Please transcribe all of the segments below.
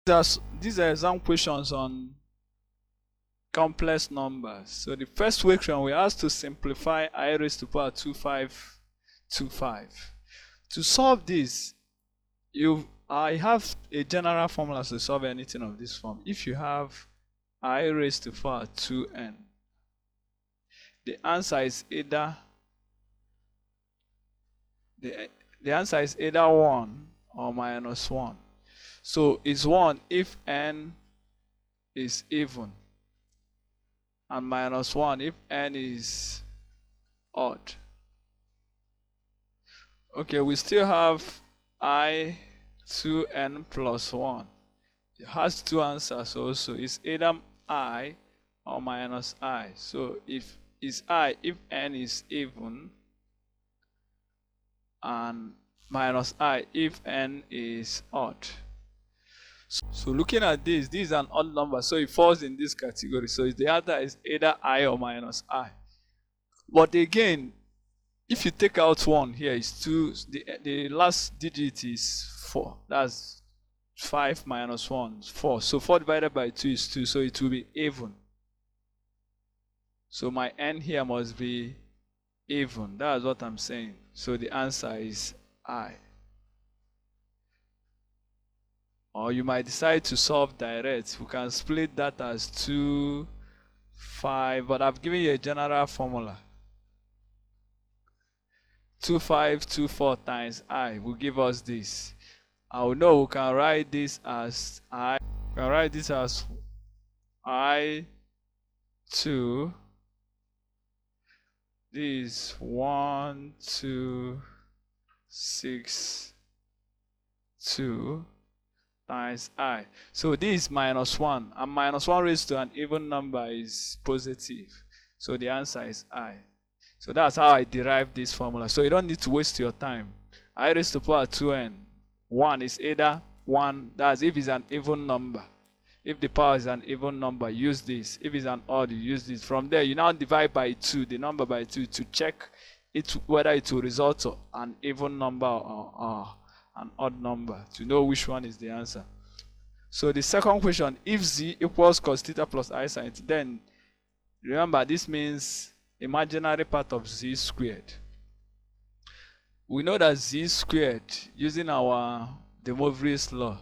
These are exam questions on complex numbers. So the first question, we asked to simplify I raised to power 2525. To solve this, I have a general formula to solve anything of this form. If you have I raised to power 2n, the answer is either the answer is either 1 or minus 1. So it's 1 if n is even, and minus 1 if n is odd. Okay, we still have I 2n plus 1. It has two answers also. It's either I or minus I. So if it's I if n is even, and minus I if n is odd. So looking at this is an odd number, so it falls in this category. So the answer is either I or minus I. But again, if you take out 1 here, is 2. The last digit is 4. That's 5 minus 1 is 4. So 4 divided by 2 is 2. So it will be even. So my n here must be even. That's what I'm saying. So the answer is I. Or you might decide to solve direct. We can split that as 2, 5. But I've given you a general formula. 2, 5, 2, 4 times I will give us this. I know we can write this as I. We can write this as I 2. This 1, 2, 6, 2 times I. So this is minus 1, and minus 1 raised to an even number is positive. So the answer is I. So that's how I derive this formula. So you don't need to waste your time. I raised to power 2n. 1 is either 1, that's if it's an even number. If the power is an even number, use this. If it's an odd, you use this. From there, you now divide by 2, the number by 2, to check whether it will result to an even number or an odd number, to know which one is the answer. So the second question, if z equals cos theta plus I sin theta, then remember this means imaginary part of z squared. We know that z squared, using our De Moivre's law,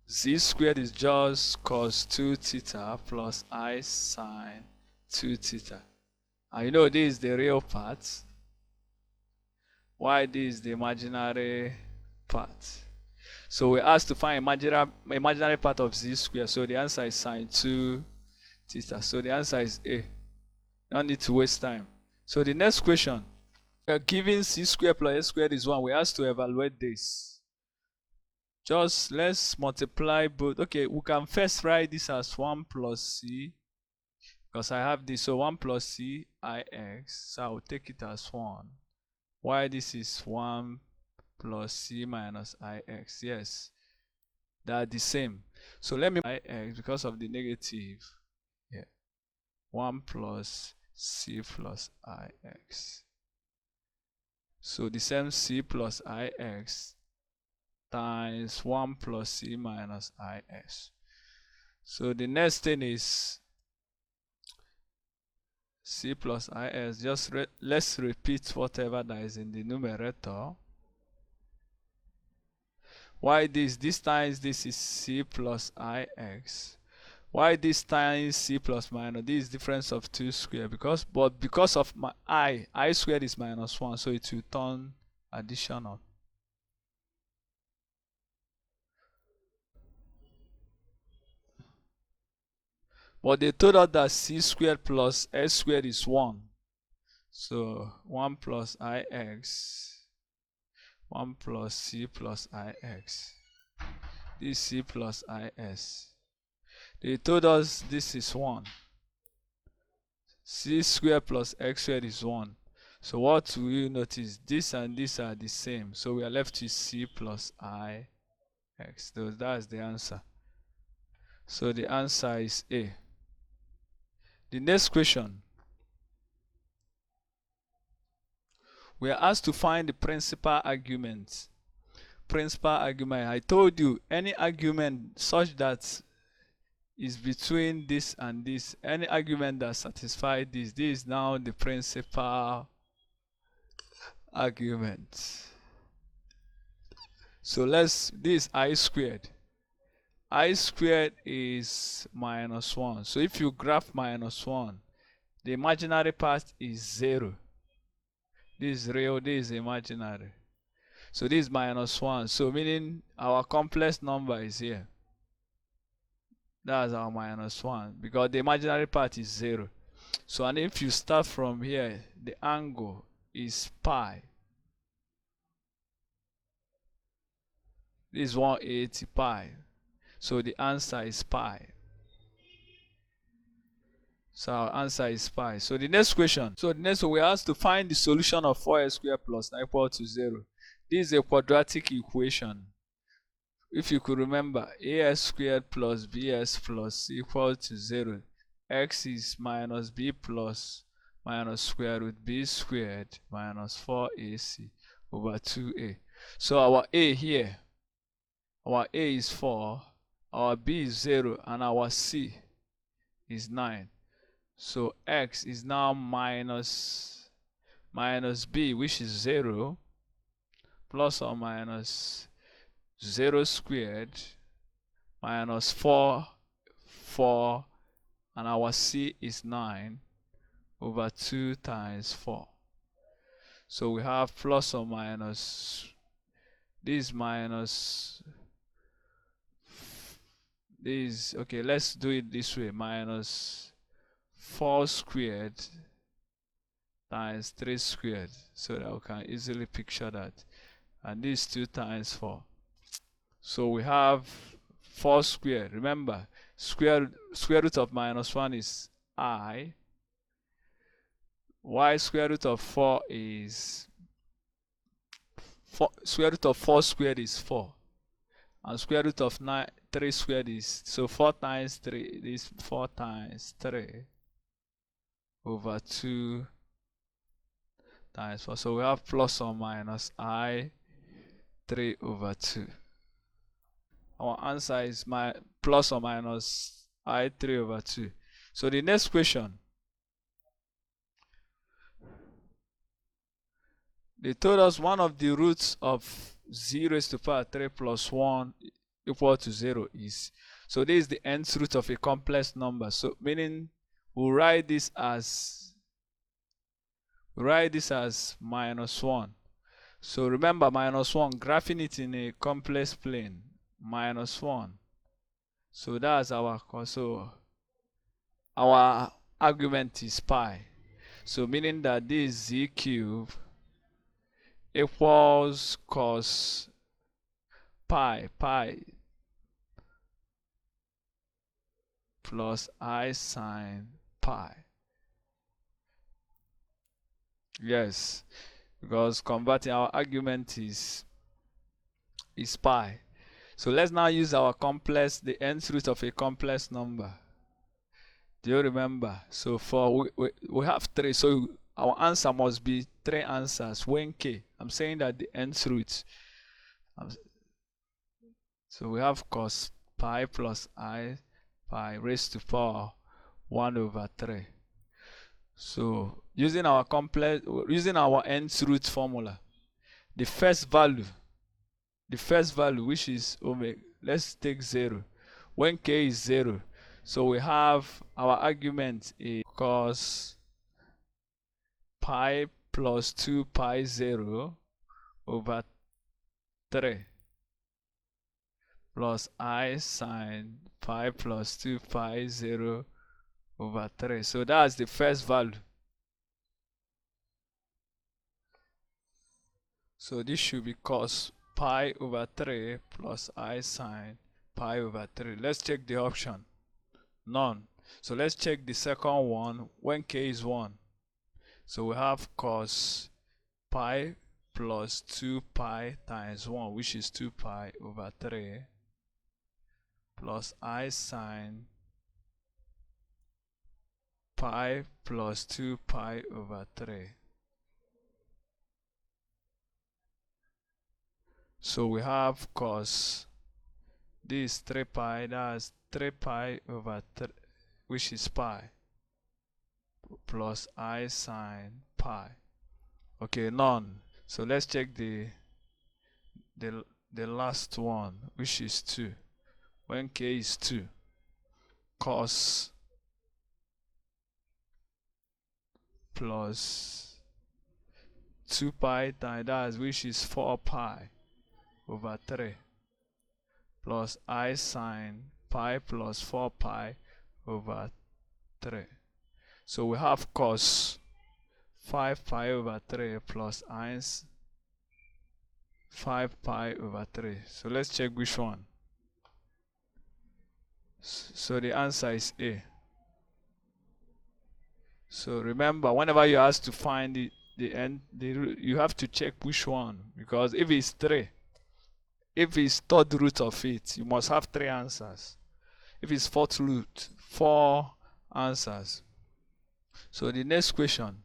z squared is just cos 2 theta plus I sin 2 theta. And you know this is the real part. Why this is the imaginary part? So we asked to find imaginary part of z squared. So the answer is sin 2 theta. So the answer is A. No need to waste time. So the next question, we are given c squared plus a squared is 1. We asked to evaluate this. Just let's multiply both. Okay, we can first write this as 1 plus c, because I have this. So 1 plus c ix. So I will take it as 1. Why this is 1 plus c minus ix. Yes, they are the same. So let me ix because of the negative. Yeah, 1 plus c plus ix. So the same c plus ix times 1 plus c minus ix. So the next thing is c plus is. Just let's repeat whatever that is in the numerator. Why this times this is c plus ix. Why this times c plus minus? This is difference of 2 squared, because of my I squared is minus 1, so it will turn additional. But they told us that c squared plus s squared is 1. So 1 plus ix, 1 plus c plus ix. This c plus is. They told us this is 1. C squared plus x squared is 1. So what will you notice? This and this are the same. So we are left with c plus ix. So that's the answer. So the answer is A. The next question, we are asked to find the principal argument. principal argument. I told you any argument such that is between this and this, any argument that satisfies this is now the principal argument. So this I squared. I squared is -1. So if you graph -1, the imaginary part is 0. This is real, this is imaginary. So this is -1. So meaning our complex number is here. That's our -1 because the imaginary part is 0. So and if you start from here, the angle is pi. This is 180 pi. So the answer is pi. So our answer is pi. So the next question. So the next one, we asked to find the solution of 4x squared plus 9 equal to 0. This is a quadratic equation. If you could remember, as squared plus bs plus c equal to 0. X is minus b plus minus square root b squared minus 4ac over 2a. So our a here, our a is 4, our b is 0, and our c is 9. So x is now minus b, which is 0, plus or minus 0 squared minus 4, and our c is 9 over 2 times 4. So we have plus or minus, this minus this, okay, let's do it this way, minus 4 squared times 3 squared, so that we can easily picture that. And this 2 times 4. So we have 4 squared. Remember, square root of -1 is I. Y square root of 4 is 4. Square root of 4 squared is 4. And square root of 3 squared is, so 4 times 3 is 4 times 3 over 2 times 4. So we have plus or minus I 3 over 2. Our answer is plus or minus I 3 over 2. So the next question, they told us one of the roots of 0 raised to the power 3 plus 1 equal to 0 is, so this is the nth root of a complex number. So meaning we'll write this as -1. So remember, -1, graphing it in a complex plane, -1. So that's our, so our argument is pi. So meaning that this z cubed equals cos pi plus I sine pi. Yes, because converting our argument is pi. So let's now use our complex, the nth root of a complex number. Do you remember? So for we have 3, so our answer must be 3 answers when k. I'm saying that the nth root. So we have cos pi plus I pi raised to power 1 over 3. So using our nth root formula, the first value which is omega, let's take 0 when k is 0. So we have our argument is cos pi plus 2 pi 0 over 3 plus I sine pi plus 2 pi 0 over 3. So that's the first value. So this should be cos pi over 3 plus I sine pi over 3. Let's check the option. None. So let's check the second one when k is 1. So we have cos pi plus 2 pi times 1, which is 2 pi over 3 plus I sine pi plus 2 pi over 3. So we have cos, this is 3 pi, that's 3 pi over 3, which is pi, plus I sine pi. Okay, none. So let's check the last one, which is 2. When k is 2, cos plus 2 pi times that, which is 4 pi over 3, plus I sine pi plus 4 pi over 3. So we have cos 5 pi over 3 plus I 5 pi over 3. So let's check which one. So the answer is A. So remember, whenever you ask to find the end, you have to check which one, because if it's 3, if it's third root of it, you must have 3 answers. If it's fourth root, 4 answers. So the next question,